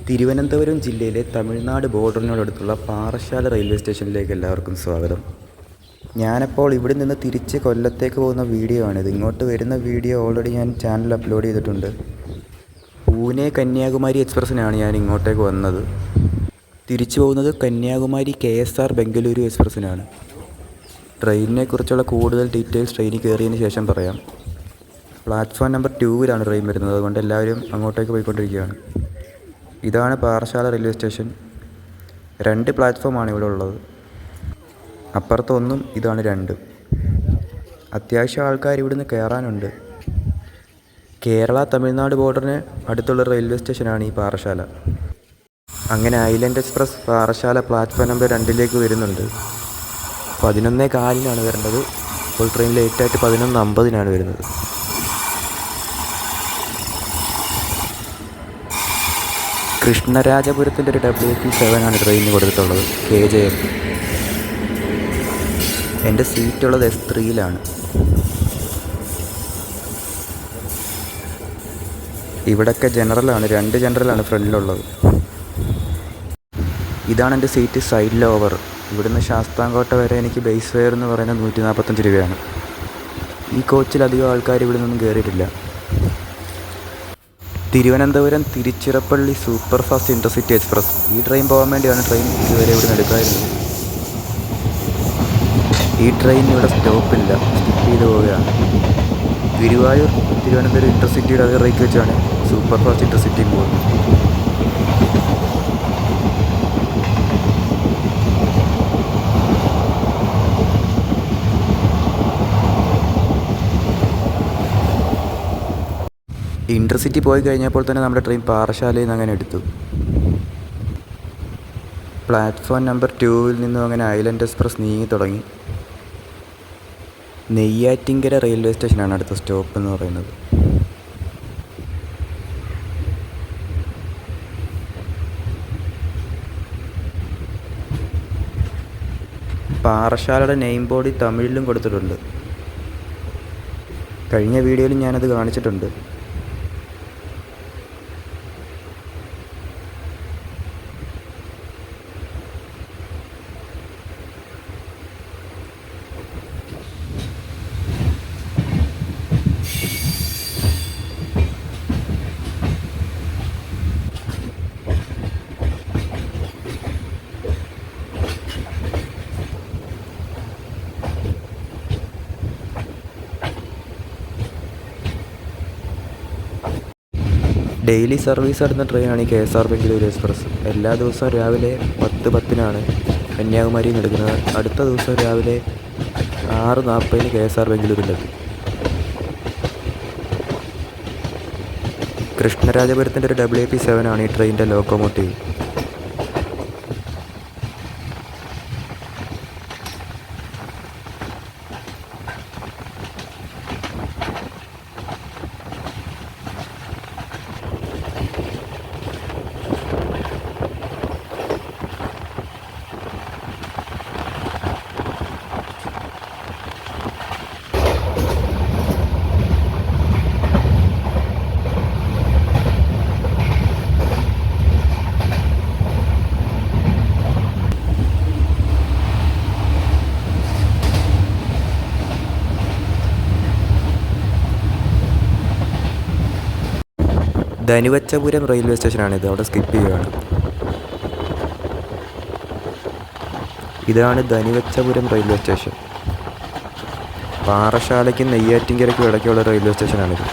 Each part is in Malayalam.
തിരുവനന്തപുരം ജില്ലയിലെ തമിഴ്നാട് ബോർഡറിനോടടുത്തുള്ള പാറശ്ശാല റെയിൽവേ സ്റ്റേഷനിലേക്ക് എല്ലാവർക്കും സ്വാഗതം. ഞാനപ്പോൾ ഇവിടെ നിന്ന് തിരിച്ച് കൊല്ലത്തേക്ക് പോകുന്ന വീഡിയോ ആണിത്. ഇങ്ങോട്ട് വരുന്ന വീഡിയോ ഓൾറെഡി ഞാൻ ചാനലിൽ അപ്ലോഡ് ചെയ്തിട്ടുണ്ട്. പൂനെ കന്യാകുമാരി എക്സ്പ്രസ്സിനാണ് ഞാൻ ഇങ്ങോട്ടേക്ക് വന്നത്. തിരിച്ചു പോകുന്നത് കന്യാകുമാരി KSR ബംഗളൂരു എക്സ്പ്രസ്സിനാണ്. ട്രെയിനിനെക്കുറിച്ചുള്ള കൂടുതൽ ഡീറ്റെയിൽസ് ട്രെയിനിൽ കയറിയതിന് ശേഷം പറയാം. പ്ലാറ്റ്ഫോം നമ്പർ 2-ലാണ് ട്രെയിൻ വരുന്നത്, അതുകൊണ്ട് എല്ലാവരും അങ്ങോട്ടേക്ക് പോയിക്കൊണ്ടിരിക്കുകയാണ്. ഇതാണ് പാറശ്ശാല റെയിൽവേ സ്റ്റേഷൻ. 2 പ്ലാറ്റ്ഫോമാണ് ഇവിടെ ഉള്ളത്. അപ്പുറത്ത് ഒന്നും, ഇതാണ് 2. അത്യാവശ്യം ആൾക്കാർ ഇവിടുന്ന് കയറാനുണ്ട്. കേരള തമിഴ്നാട് ബോർഡറിന് അടുത്തുള്ള റെയിൽവേ സ്റ്റേഷനാണ് ഈ പാറശ്ശാല. അങ്ങനെ island express Parassala platform number 2-ലേക്ക് വരുന്നുണ്ട്. 11:15-നാണ് വരേണ്ടത്. ഇപ്പോൾ ട്രെയിൻ ലേറ്റായിട്ട് 11:50-നാണ് വരുന്നത്. കൃഷ്ണരാജപുരത്തിൻ്റെ ഒരു WP7 ട്രെയിനിന് കൊടുത്തിട്ടുള്ളത്, KJM. എൻ്റെ സീറ്റുള്ളത് S3-ലാണ്. ഇവിടെയൊക്കെ ജനറലാണ്, 2 ജനറലാണ് ഫ്രണ്ടിലുള്ളത്. ഇതാണ് എൻ്റെ സീറ്റ്, സൈഡിൽ ഓവർ. ഇവിടുന്ന് ശാസ്താംകോട്ട വരെ എനിക്ക് ബേസ് ഫെയർ എന്ന് പറയുന്നത് 145 രൂപയാണ്. ഈ കോച്ചിലധികം ആൾക്കാർ ഇവിടെ നിന്നും കയറിയിട്ടില്ല. Thiruvananthapuram Tiruchirappalli super fast intercity express. ഈ ട്രെയിൻ പോകാൻ വേണ്ടിയാണ് ട്രെയിൻ ഇതുവരെ ഇവിടെ നിന്ന് എടുക്കാറുള്ളത്. ഈ ട്രെയിൻ ഇവിടെ സ്റ്റോപ്പില്ല, സ്കിപ്പ് ചെയ്ത് പോവുകയാണ്. ഗുരുവായൂർ തിരുവനന്തപുരം ഇൻ്റർസിറ്റിയുടെ അതേ റേറ്റ് വെച്ചാണ് സൂപ്പർ ഫാസ്റ്റ് ഇൻ്റർസിറ്റിയും പോകുന്നത്. ഇൻ്റർസിറ്റി പോയി കഴിഞ്ഞപ്പോൾ തന്നെ നമ്മുടെ ട്രെയിൻ പാറശ്ശാലയിൽ നിന്ന് അങ്ങനെ എടുത്തു. പ്ലാറ്റ്ഫോം നമ്പർ 2-ൽ നിന്നും അങ്ങനെ ഐലൻഡ് എക്സ്പ്രസ് നീങ്ങി തുടങ്ങി. നെയ്യാറ്റിൻകര റെയിൽവേ സ്റ്റേഷനാണ് അടുത്ത സ്റ്റോപ്പ് എന്ന് പറയുന്നത്. പാറശ്ശാലയുടെ നെയിം ബോർഡ് തമിഴിലും കൊടുത്തിട്ടുണ്ട്. കഴിഞ്ഞ വീഡിയോയിലും ഞാനത് കാണിച്ചിട്ടുണ്ട്. ഡെയിലി സർവീസ് നടത്തുന്ന ട്രെയിനാണ് ഈ KSR ബംഗളൂരു എക്സ്പ്രസ്. എല്ലാ ദിവസവും രാവിലെ 10:10-നാണ് കന്യാകുമാരിയിൽ നിന്ന് എടുക്കുന്നത്. അടുത്ത ദിവസം രാവിലെ 6:40-ന് KSR ബംഗളൂരിലെത്തും. കൃഷ്ണരാജപുരത്തിൻ്റെ ഒരു WP7 ഈ ട്രെയിനിൻ്റെ ലോക്കോമോട്ടീവ്. ധനുവച്ചപുരം റെയിൽവേ സ്റ്റേഷനാണിത്, അവിടെ സ്കിപ്പ് ചെയ്യുകയാണ്. ഇതാണ് ധനുവച്ചപുരം റെയിൽവേ സ്റ്റേഷൻ. പാറശ്ശാലയ്ക്കും നെയ്യാറ്റിൻകരയ്ക്കും ഇടയ്ക്കുള്ള റെയിൽവേ സ്റ്റേഷനാണിത്.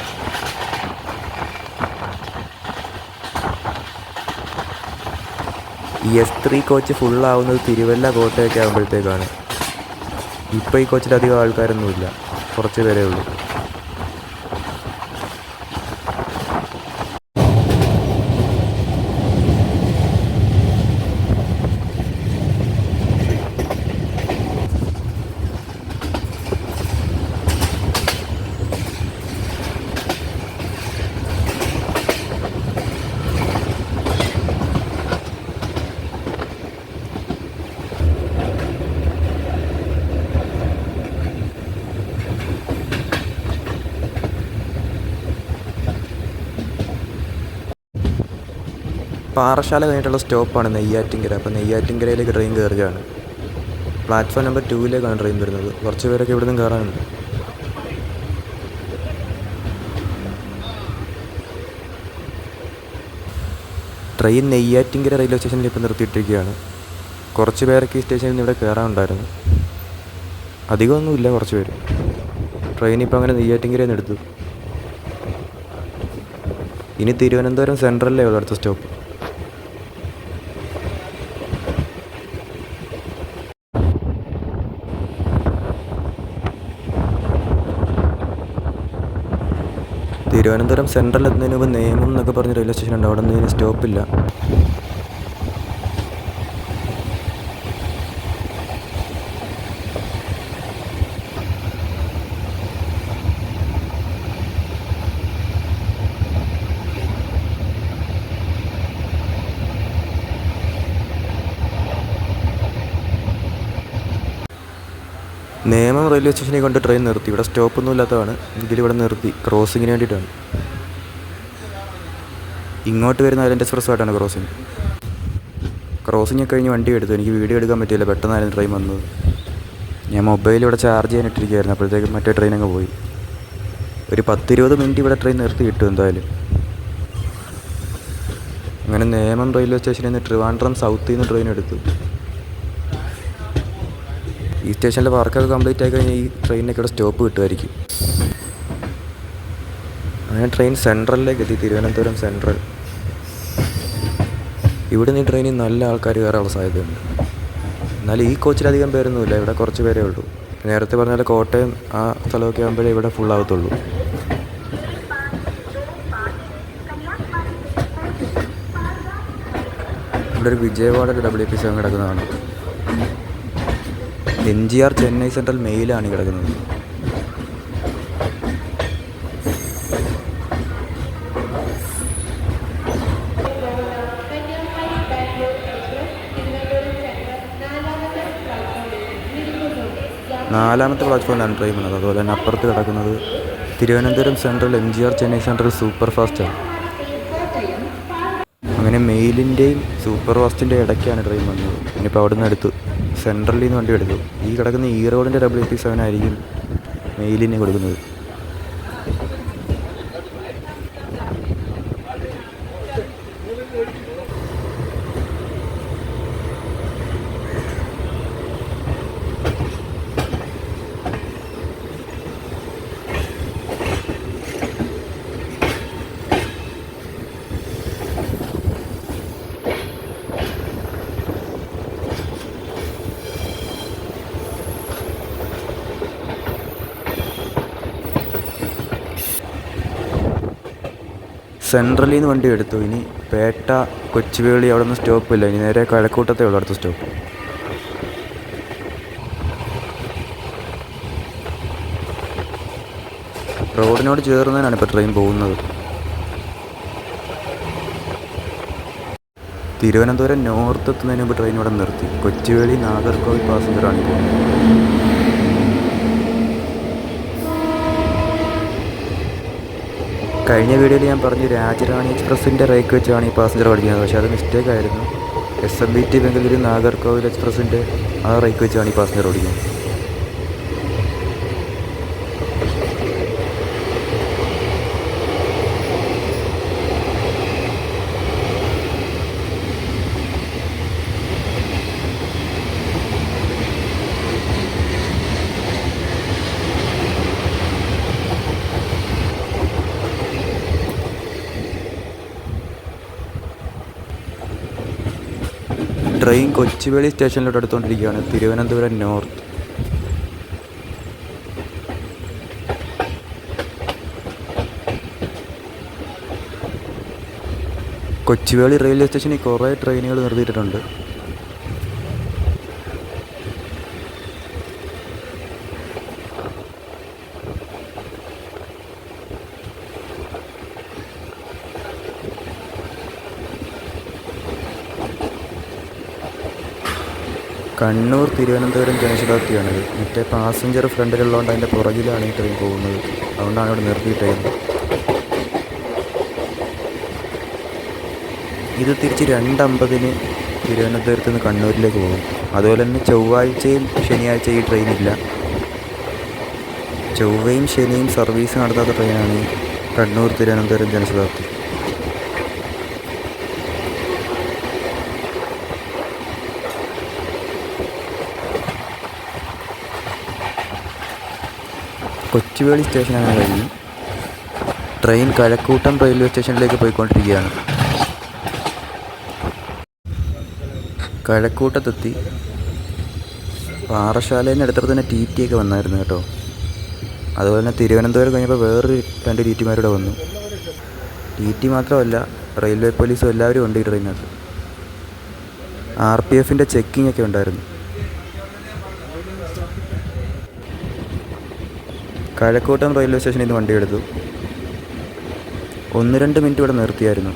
ഈ S3 കോച്ച് ഫുള്ളാവുന്നത് തിരുവല്ല കോട്ടയൊക്കെ ആകുമ്പോഴത്തേക്കാണ്. ഇപ്പോൾ ഈ കോച്ചിലധികം ആൾക്കാരൊന്നുമില്ല, കുറച്ച് പേരേ ഉള്ളൂ. പാറശാല കഴിഞ്ഞിട്ടുള്ള സ്റ്റോപ്പാണ് നെയ്യാറ്റിൻകര. അപ്പോൾ നെയ്യാറ്റിൻകരയിലേക്ക് ട്രെയിൻ കയറുകയാണ്. പ്ലാറ്റ്ഫോം നമ്പർ 2-ലേക്കാണ് ട്രെയിൻ വരുന്നത്. കുറച്ച് പേരൊക്കെ ഇവിടെ നിന്ന് കയറാനുണ്ട്. ട്രെയിൻ നെയ്യാറ്റിൻകര റെയിൽവേ സ്റ്റേഷനിൽ ഇപ്പോൾ നിർത്തിയിട്ടിരിക്കുകയാണ്. കുറച്ച് പേരൊക്കെ ഈ സ്റ്റേഷനിൽ നിന്ന് ഇവിടെ കയറാനുണ്ടായിരുന്നു. അധികമൊന്നുമില്ല, കുറച്ച് പേര്. ട്രെയിൻ ഇപ്പോൾ അങ്ങനെ നെയ്യാറ്റിൻകരയിൽ നിന്ന് എടുത്തു. ഇനി തിരുവനന്തപുരം സെൻട്രലിലേ ഉള്ളൂ അടുത്ത സ്റ്റോപ്പ്. തിരുവനന്തപുരം സെൻട്രൽ എത്തുന്നതിന് മുമ്പ് നേമം എന്നൊക്കെ പറഞ്ഞ റെയിൽവേ സ്റ്റേഷൻ ഉണ്ട്. അവിടെ നിന്ന് സ്റ്റോപ്പില്ല. നേമം റെയിൽവേ സ്റ്റേഷനിൽ കൊണ്ട് ട്രെയിൻ നിർത്തി. ഇവിടെ സ്റ്റോപ്പൊന്നും ഇല്ലാത്തതാണ്. ഇതിലിവിടെ നിർത്തി ക്രോസിങ്ങിന് വേണ്ടിയിട്ടാണ്. ഇങ്ങോട്ട് വരുന്ന ഐലൻഡ് എക്സ്പ്രസ് ആയിട്ടാണ് ക്രോസിങ് ഒക്കെ കഴിഞ്ഞ് വണ്ടി എടുത്തു. എനിക്ക് വീഡിയോ എടുക്കാൻ പറ്റിയില്ല, പെട്ടെന്നായിരുന്നു ട്രെയിൻ വന്നത്. ഞാൻ മൊബൈൽ ഇവിടെ ചാർജ് ചെയ്യാനിട്ടിരിക്കുകയായിരുന്നു. അപ്പോഴത്തേക്കും മറ്റേ ട്രെയിൻ അങ്ങ് പോയി. ഒരു 10-20 മിനിറ്റ് ഇവിടെ ട്രെയിൻ നിർത്തി കിട്ടും എന്തായാലും. അങ്ങനെ നേമം റെയിൽവേ സ്റ്റേഷനിൽ നിന്ന് ട്രിവാൻഡ്രം സൗത്തിൽ നിന്ന് ട്രെയിൻ എടുത്തു. ഈ സ്റ്റേഷനിലെ വർക്കൊക്കെ കംപ്ലീറ്റ് ആയി കഴിഞ്ഞാൽ ഈ ട്രെയിനിനൊക്കെ ഇവിടെ സ്റ്റോപ്പ് കിട്ടുമായിരിക്കും. അങ്ങനെ ട്രെയിൻ സെൻട്രലിലേക്ക് എത്തി, തിരുവനന്തപുരം സെൻട്രൽ. ഇവിടെ നിന്ന് ഈ ട്രെയിനിൽ നല്ല ആൾക്കാർ കയറാനുള്ള സാധ്യതയുണ്ട്. എന്നാലും ഈ കോച്ചിലധികം പേരൊന്നുമില്ല, ഇവിടെ കുറച്ച് പേരേ ഉള്ളൂ. നേരത്തെ പറഞ്ഞാൽ കോട്ടയം ആ സ്ഥലമൊക്കെ ആകുമ്പോഴേ ഇവിടെ ഫുള്ളാകത്തുള്ളൂ. ഇവിടെ ഒരു വിജയവാഡ WP7 കിടക്കുന്നതാണ്. MGR ചെന്നൈ സെൻട്രൽ മെയിലാണ് കിടക്കുന്നത്. നാലാമത്തെ പ്ലാറ്റ്ഫോമിലാണ് ട്രെയിൻ വന്നത്. അതുപോലെ തന്നെ അപ്പുറത്ത് കിടക്കുന്നത് Thiruvananthapuram central MGR Chennai central super ഫാസ്റ്റാണ്. അങ്ങനെ മെയിലിൻ്റെയും സൂപ്പർ ഫാസ്റ്റിൻ്റെ ഇടയ്ക്കാണ് ട്രെയിൻ വന്നത്. ഇനിയിപ്പോൾ അവിടെ നിന്ന് എടുത്തു, സെൻട്രലിൽ നിന്ന് വണ്ടി എടുത്തു. ഈ കിടക്കുന്ന ഈറോഡിൻ്റെ WP7 ആയിരിക്കും മെയിലിന് കൊടുക്കുന്നത്. സെൻട്രലിൽ നിന്ന് വണ്ടി എടുത്തു. ഇനി പേട്ട, കൊച്ചുവേളി അവിടെ നിന്ന് സ്റ്റോപ്പില്ല. ഇനി നേരെ കഴക്കൂട്ടത്തേ ഉള്ളൂ അടുത്ത സ്റ്റോപ്പ്. റോഡിനോട് ചേർന്നതിനാണ് ഇപ്പോൾ ട്രെയിൻ പോകുന്നത്. തിരുവനന്തപുരം നോർത്ത് എത്തുന്നതിന് മുമ്പ് ട്രെയിൻ ഇവിടെ നിർത്തി. കൊച്ചുവേളി നാഗർകോവിൽ പാസഞ്ചറാണ് ഇപ്പോൾ. കഴിഞ്ഞ വീഡിയോയിൽ ഞാൻ പറഞ്ഞു രാജറാണി എക്സ്പ്രസിൻ്റെ റേക്ക് വെച്ചാണ് ഈ പാസഞ്ചർ പഠിക്കുന്നത്. പക്ഷേ അത് മിസ്റ്റേക്ക് ആയിരുന്നു. SMBT ബംഗളൂരു നാഗർകോവിൽ എക്സ്പ്രസിൻ്റെ ആ റേക്ക് വെച്ചാണ് ഈ പാസഞ്ചർ ഓടിക്കുന്നത്. ട്രെയിൻ കൊച്ചുവേളി സ്റ്റേഷനിലോട്ട് എടുത്തുകൊണ്ടിരിക്കുകയാണ്. തിരുവനന്തപുരം നോർത്ത്. കൊച്ചുവേളി റെയിൽവേ സ്റ്റേഷനിൽ കുറേ ട്രെയിനുകൾ നിർത്തിയിട്ടുണ്ട്. കണ്ണൂർ തിരുവനന്തപുരം ജനശതാബ്ദിയാണിത്. മറ്റേ പാസഞ്ചർ ഫ്രണ്ടിലുള്ളതുകൊണ്ട് അതിൻ്റെ പുറകിലാണ് ഈ ട്രെയിൻ പോകുന്നത്. അതുകൊണ്ടാണ് ഇവിടെ നിർത്തിയിട്ടത്. ഇത് തിരിച്ച് 2:50 തിരുവനന്തപുരത്ത് നിന്ന് കണ്ണൂരിലേക്ക് പോകും. അതുപോലെ തന്നെ ചൊവ്വാഴ്ചയും ശനിയാഴ്ചയും ഈ ട്രെയിനില്ല. ചൊവ്വയും ശനിയും സർവീസ് നടത്താത്ത ട്രെയിനാണ് ഈ കണ്ണൂർ തിരുവനന്തപുരം ജനശതാബ്ദി. കൊച്ചുവേളി സ്റ്റേഷൻ അങ്ങനെ കഴിഞ്ഞു. ട്രെയിൻ കഴക്കൂട്ടം റെയിൽവേ സ്റ്റേഷനിലേക്ക് പോയിക്കൊണ്ടിരിക്കുകയാണ്. കഴക്കൂട്ടത്തെത്തി. പാറശാലയിൽ നിന്ന് എടുത്തപ്പോൾ തന്നെ ടി ടി ഒക്കെ വന്നായിരുന്നു കേട്ടോ. അതുപോലെ തന്നെ തിരുവനന്തപുരം കഴിഞ്ഞപ്പോൾ വേറൊരു 2 ടി ടിമാരുടെ വന്നു. ടി ടി മാത്രമല്ല, റെയിൽവേ പോലീസും എല്ലാവരും ഉണ്ട് ഈ ട്രെയിനകത്ത്. RPFൻ്റെ ചെക്കിംഗ് ഒക്കെ ഉണ്ടായിരുന്നു. കഴക്കൂട്ടം റെയിൽവേ സ്റ്റേഷനിൽ നിന്ന് വണ്ടി എടുത്തു. 1-2 മിനിറ്റ് ഇവിടെ നിർത്തിയായിരുന്നു.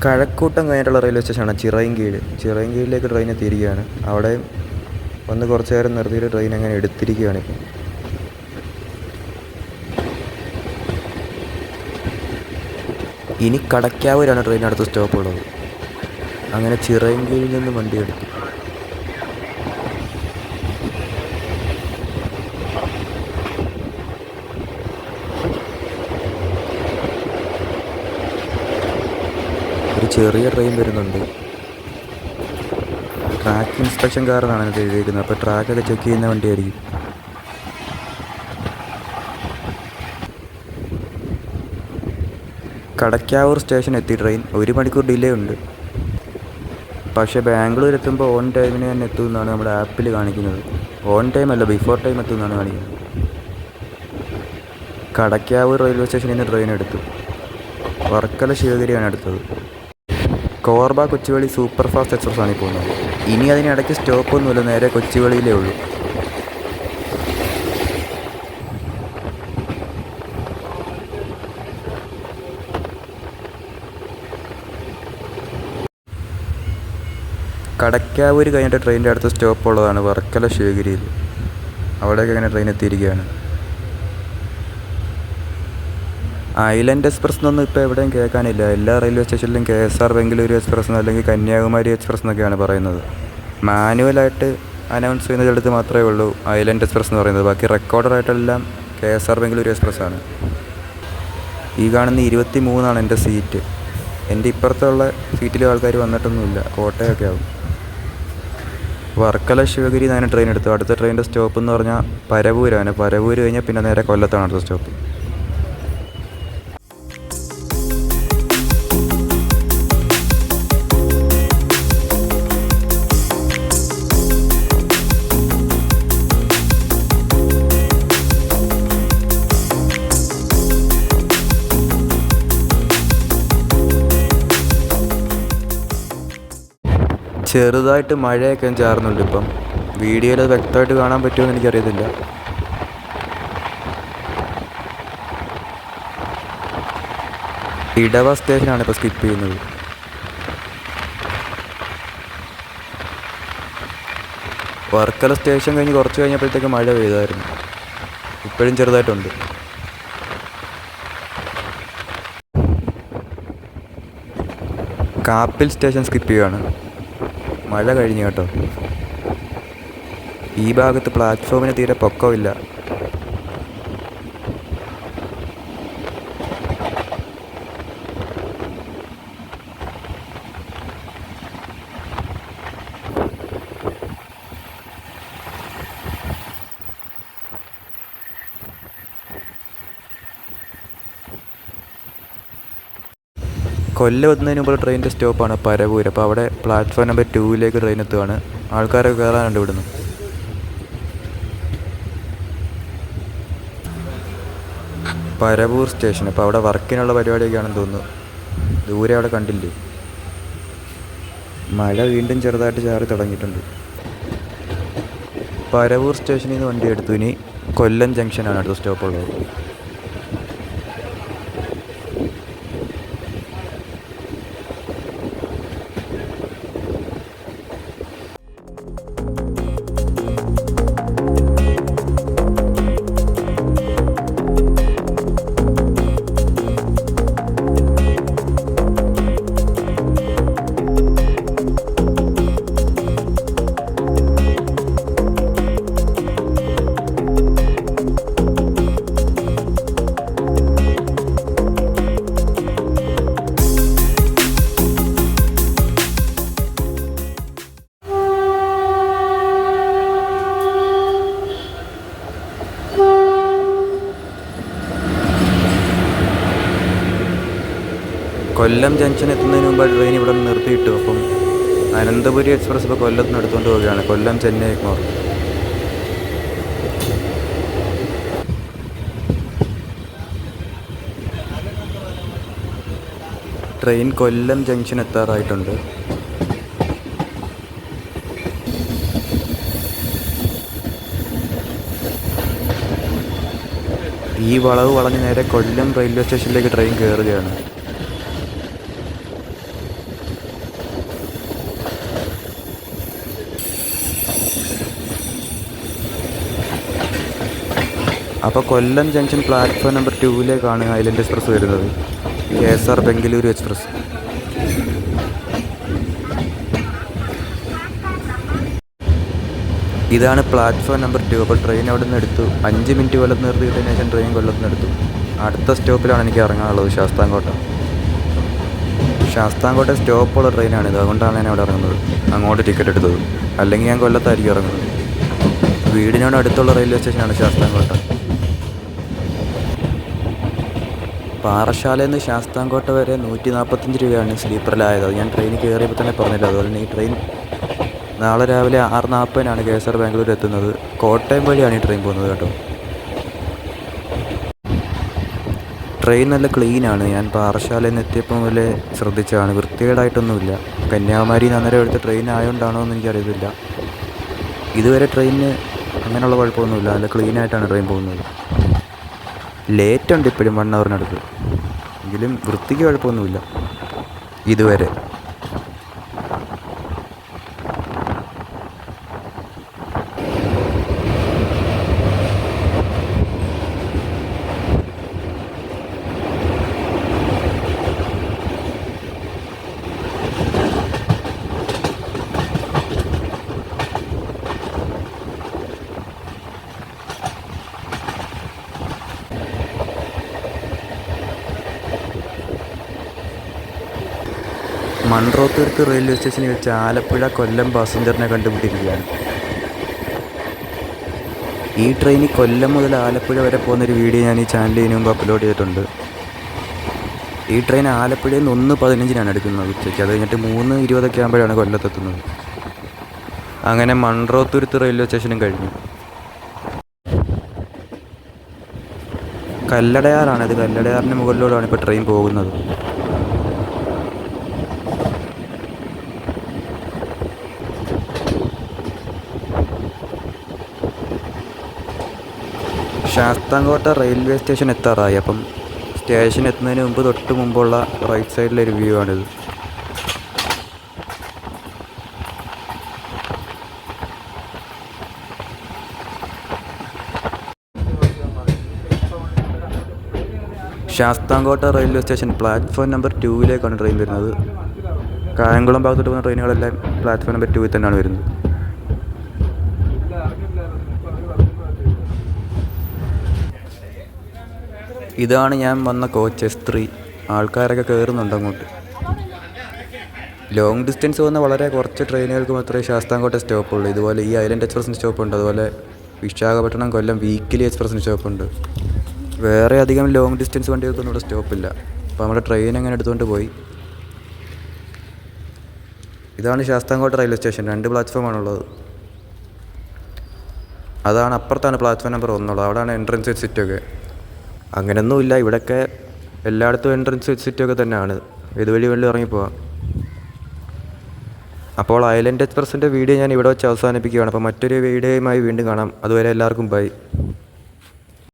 കഴക്കൂട്ടം കഴിഞ്ഞിട്ടുള്ള റെയിൽവേ സ്റ്റേഷനാണ് ചിറയൻകീഴ്. ചിറയൻകീഴിലേക്ക് ട്രെയിൻ എത്തിയിരിക്കുകയാണ്. അവിടെ വന്ന് കുറച്ച് നേരം നിർത്തിയിട്ട് ട്രെയിൻ അങ്ങനെ എടുത്തിരിക്കുകയാണ് ഇപ്പം. ഇനി കടയ്ക്കാവൂരാണ് ട്രെയിൻ അടുത്ത സ്റ്റോപ്പുള്ളത്. അങ്ങനെ ചിറയൻകീഴിൽ നിന്ന് വണ്ടി എടുത്തു. ഒരു ചെറിയ ട്രെയിൻ വരുന്നുണ്ട്. ട്രാക്ക് ഇൻസ്പെക്ഷൻകാരനാണ് ഇത് എഴുതിയിരിക്കുന്നത്. അപ്പോൾ ട്രാക്കൊക്കെ ചെക്ക് ചെയ്യുന്ന വണ്ടിയായിരിക്കും. കടയ്ക്കാവൂർ സ്റ്റേഷൻ എത്തി ട്രെയിൻ. 1 മണിക്കൂർ ഡിലേ ഉണ്ട്. പക്ഷേ ബാംഗ്ലൂർ എത്തുമ്പോൾ ഓൺ ടൈമിന് തന്നെ എത്തുമെന്നാണ് നമ്മുടെ ആപ്പിൽ കാണിക്കുന്നത്. ഓൺ ടൈം അല്ല, ബിഫോർ ടൈം എത്തുമെന്നാണ് കാണിക്കുന്നത്. കടയ്ക്കാവൂർ റെയിൽവേ സ്റ്റേഷനിൽ നിന്ന് ട്രെയിൻ എടുത്തു. വർക്കല ശിവഗിരിയാണ് എടുത്തത്. Korba Kochuveli super fast express ആണ് ഈ പോകുന്നത്. ഇനി അതിനിടയ്ക്ക് സ്റ്റോപ്പൊന്നുമില്ല, നേരെ കൊച്ചുവേളിയിലേ ഉള്ളൂ. കടയ്ക്കാവൂർ കഴിഞ്ഞിട്ട് ട്രെയിനിൻ്റെ അടുത്ത സ്റ്റോപ്പ് ഉള്ളതാണ് വർക്കല ശിവഗിരിയിൽ. അവിടേക്ക് അങ്ങനെ ട്രെയിൻ എത്തിയിരിക്കുകയാണ്. ഐലൻഡ് എക്സ്പ്രസ് എന്നൊന്നും ഇപ്പോൾ എവിടെയും കേൾക്കാനില്ല. എല്ലാ റെയിൽവേ സ്റ്റേഷനിലും KSR ബംഗളൂരു എക്സ്പ്രസ് അല്ലെങ്കിൽ കന്യാകുമാരി എക്സ്പ്രസ് എന്നൊക്കെയാണ് പറയുന്നത്. മാനുവലായിട്ട് അനൗൺസ് ചെയ്യുന്നതിടത്ത് മാത്രമേ ഉള്ളൂ ഐലൻഡ് എക്സ്പ്രസ് എന്ന് പറയുന്നത്. ബാക്കി റെക്കോർഡറായിട്ടെല്ലാം KSR ബംഗളൂരു എക്സ്പ്രസ് ആണ്. ഈ കാണുന്ന 23 എൻ്റെ സീറ്റ്. എൻ്റെ ഇപ്പുറത്തുള്ള സീറ്റിലും ആൾക്കാർ വന്നിട്ടൊന്നുമില്ല. കോട്ടയൊക്കെ ആവും. വർക്കല ശിവഗിരി ഞാൻ ട്രെയിൻ എടുത്തു. അടുത്ത ട്രെയിനിൻ്റെ സ്റ്റോപ്പ് എന്ന് പറഞ്ഞാൽ പരവൂരാണ്. പരവൂർ കഴിഞ്ഞാൽ പിന്നെ നേരെ കൊല്ലത്താണ് അടുത്ത സ്റ്റോപ്പ്. ചെറുതായിട്ട് മഴയൊക്കെ ചാറുന്നുണ്ട് ഇപ്പം. വീഡിയോയിൽ അത് വ്യക്തമായിട്ട് കാണാൻ പറ്റുമെന്ന് എനിക്കറിയത്തില്ല. ഇടവ സ്റ്റേഷനാണ് ഇപ്പോൾ സ്കിപ്പ് ചെയ്യുന്നത്. വർക്കല സ്റ്റേഷൻ കഴിഞ്ഞ് കുറച്ച് കഴിഞ്ഞപ്പോഴത്തേക്ക് മഴ പെയ്തായിരുന്നു. ഇപ്പോഴും ചെറുതായിട്ടുണ്ട്. കാപ്പിൽ സ്റ്റേഷൻ സ്കിപ്പ് ചെയ്യുകയാണ്. മഴ കഴിഞ്ഞു കേട്ടോ. ഈ ഭാഗത്ത് പ്ലാറ്റ്ഫോമിന് തീരെ പൊക്കമില്ല. കൊല്ലം എത്തുന്നതിന് മുമ്പ് ട്രെയിനിൻ്റെ സ്റ്റോപ്പാണ് പരവൂർ. അപ്പോൾ അവിടെ പ്ലാറ്റ്ഫോം നമ്പർ 2 ട്രെയിൻ എത്തുകയാണ്. ആൾക്കാരൊക്കെ കയറാനുണ്ട് ഇവിടുന്ന്. പരവൂർ സ്റ്റേഷൻ. അപ്പോൾ അവിടെ വർക്കിനുള്ള പരിപാടിയൊക്കെയാണെന്ന് തോന്നുന്നു. ദൂരെ അവിടെ കണ്ടില്ലേ. മഴ വീണ്ടും ചെറുതായിട്ട് ചാറി തുടങ്ങിയിട്ടുണ്ട്. പരവൂർ സ്റ്റേഷനിൽ നിന്ന് വണ്ടി എടുത്തു. ഇനി കൊല്ലം ജംഗ്ഷനാണ് അടുത്ത സ്റ്റോപ്പുള്ളത്. കൊല്ലം ജംഗ്ഷൻ എത്തുന്നതിന് മുമ്പ് ട്രെയിൻ ഇവിടെ നിന്ന് നിർത്തിയിട്ടു. അപ്പം അനന്തപുരി എക്സ്പ്രസ് ഇപ്പോൾ കൊല്ലത്ത് നിന്ന് എടുത്തുകൊണ്ട് പോവുകയാണ്. കൊല്ലം ചെന്നൈ എഗ്മോർ. ട്രെയിൻ കൊല്ലം ജംഗ്ഷൻ എത്താറായിട്ടുണ്ട്. ഈ വളവ് വളഞ്ഞ് നേരെ കൊല്ലം റെയിൽവേ സ്റ്റേഷനിലേക്ക് ട്രെയിൻ കയറുകയാണ്. അപ്പോൾ കൊല്ലം ജംഗ്ഷൻ പ്ലാറ്റ്ഫോം നമ്പർ 2ലേക്കാണ് ഐലൻഡ് എക്സ്പ്രസ് വരുന്നത്. KSR Bengaluru express. ഇതാണ് പ്ലാറ്റ്ഫോം നമ്പർ 2. അപ്പോൾ ട്രെയിൻ അവിടെ നിന്ന് എടുത്തു. 5 മിനിറ്റ് കൊല്ലത്ത് നിർത്തിയിട്ടതിന് ശേഷം ട്രെയിൻ കൊല്ലത്ത് നിന്ന് എടുത്തു. അടുത്ത സ്റ്റോപ്പിലാണ് എനിക്ക് ഇറങ്ങാനുള്ളത്, ശാസ്താംകോട്ട. ശാസ്താംകോട്ട സ്റ്റോപ്പുള്ള ട്രെയിനാണിത്. അതുകൊണ്ടാണ് ഞാൻ അവിടെ ഇറങ്ങുന്നത്, അങ്ങോട്ട് ടിക്കറ്റ് എടുത്തത്. അല്ലെങ്കിൽ ഞാൻ കൊല്ലത്തായിരിക്കും ഇറങ്ങുന്നത്. വീടിനോട് അടുത്തുള്ള റെയിൽവേ സ്റ്റേഷനാണ് ശാസ്താംകോട്ട. പാറശാലയിൽ നിന്ന് ശാസ്താംകോട്ട വരെ 145 രൂപയാണ് സ്ലീപ്പറിലായത്. അത് ഞാൻ ട്രെയിനിൽ കയറിയപ്പോൾ തന്നെ പറഞ്ഞില്ല. അതുപോലെ തന്നെ ഈ ട്രെയിൻ നാളെ രാവിലെ 6:40-നാണ് KSR ബാംഗ്ലൂർ എത്തുന്നത്. കോട്ടയം വഴിയാണ് ഈ ട്രെയിൻ പോകുന്നത് കേട്ടോ. ട്രെയിൻ നല്ല ക്ലീനാണ്. ഞാൻ പാറശാലയിൽ നിന്ന് എത്തിയപ്പോൾ മുതലേ ശ്രദ്ധിച്ചതാണ്. വൃത്തികേടായിട്ടൊന്നുമില്ല. കന്യാകുമാരിയിൽ നിന്ന് അന്നേരം എടുത്ത ട്രെയിൻ ആയതുകൊണ്ടാണോ എന്ന് എനിക്കറിയത്തില്ല. ഇതുവരെ ട്രെയിനിന് അങ്ങനെയുള്ള കുഴപ്പമൊന്നുമില്ല. നല്ല ക്ലീനായിട്ടാണ് ട്രെയിൻ പോകുന്നത്. ലേറ്റ് ഉണ്ട് ഇപ്പോഴും 1 ഹവറിനടുത്ത്. എങ്കിലും വൃത്തിക്ക് കുഴപ്പമൊന്നുമില്ല ഇതുവരെ. മൺറോത്തുരുത്ത് റെയിൽവേ സ്റ്റേഷനിൽ വെച്ച് ആലപ്പുഴ കൊല്ലം പാസഞ്ചറിനെ കണ്ടുപിടിക്കുകയാണ്. ഈ ട്രെയിനിൽ കൊല്ലം മുതൽ ആലപ്പുഴ വരെ പോകുന്നൊരു വീഡിയോ ഞാൻ ഈ ചാനലിൽ ഇതിനു മുമ്പ് അപ്ലോഡ് ചെയ്തിട്ടുണ്ട്. ഈ ട്രെയിൻ ആലപ്പുഴയിൽ നിന്ന് 1:15-നാണ് എടുക്കുന്നത് ഉച്ചയ്ക്ക്. അത് കഴിഞ്ഞിട്ട് 3:20 ആകുമ്പോഴാണ് കൊല്ലത്തെത്തുന്നത്. അങ്ങനെ മൺറോത്തുരുത്ത് റെയിൽവേ സ്റ്റേഷനും കഴിഞ്ഞു. കല്ലടയാറാണിത്. കല്ലടയാറിന് മുകളിലൂടെയാണ് ഇപ്പോൾ ട്രെയിൻ പോകുന്നത്. ശാസ്താംകോട്ട റെയിൽവേ സ്റ്റേഷൻ എത്താറായി. അപ്പം സ്റ്റേഷൻ എത്തുന്നതിന് മുമ്പ് തൊട്ട് മുമ്പുള്ള റൈറ്റ് സൈഡിലെ ഒരു വ്യൂ ആണിത്. Sasthamcotta railway station platform number 2ലേക്കാണ് ട്രെയിൻ വരുന്നത്. കായംകുളം ഭാഗത്തോട്ട് പോകുന്ന ട്രെയിനുകളെല്ലാം പ്ലാറ്റ്ഫോം നമ്പർ 2 തന്നെയാണ് വരുന്നത്. ഇതാണ് ഞാൻ വന്ന കോച്ച് S3. ആൾക്കാരൊക്കെ കയറുന്നുണ്ട് അങ്ങോട്ട്. ലോങ് ഡിസ്റ്റൻസ് പോകുന്ന വളരെ കുറച്ച് ട്രെയിനുകൾക്ക് മാത്രമേ ശാസ്താംകോട്ട സ്റ്റോപ്പുള്ളൂ. ഇതുപോലെ ഈ ഐലൻഡ് എക്സ്പ്രസിന് സ്റ്റോപ്പുണ്ട്. അതുപോലെ വിശാഖപട്ടണം കൊല്ലം വീക്കിലി എക്സ്പ്രസിന് സ്റ്റോപ്പുണ്ട്. വേറെ അധികം ലോങ് ഡിസ്റ്റൻസ് വണ്ടികൾക്കൊന്നും ഇവിടെ സ്റ്റോപ്പില്ല. അപ്പോൾ നമ്മുടെ ട്രെയിൻ അങ്ങനെ എടുത്തുകൊണ്ട് പോയി. ഇതാണ് ശാസ്താംകോട്ട റെയിൽവേ സ്റ്റേഷൻ. 2 പ്ലാറ്റ്ഫോമാണുള്ളത്. അതാണ് അപ്പുറത്താണ് പ്ലാറ്റ്ഫോം നമ്പർ 1 ഉള്ളത്. അവിടെയാണ് എൻട്രൻസ് എക്സിറ്റൊക്കെ. അങ്ങനെയൊന്നുമില്ല, ഇവിടെയൊക്കെ എല്ലായിടത്തും എൻട്രൻസ് എക്സിറ്റൊക്കെ തന്നെയാണ്. ഇതുവഴി വെള്ളം ഇറങ്ങിപ്പോവാം. അപ്പോൾ ഐലൻഡ് എക്സ്പ്രസിൻ്റെ വീഡിയോ ഞാൻ ഇവിടെ വെച്ച് അവസാനിപ്പിക്കുകയാണ്. അപ്പോൾ മറ്റൊരു വീഡിയോയുമായി വീണ്ടും കാണാം. അതുവരെ എല്ലാവർക്കും ബൈ.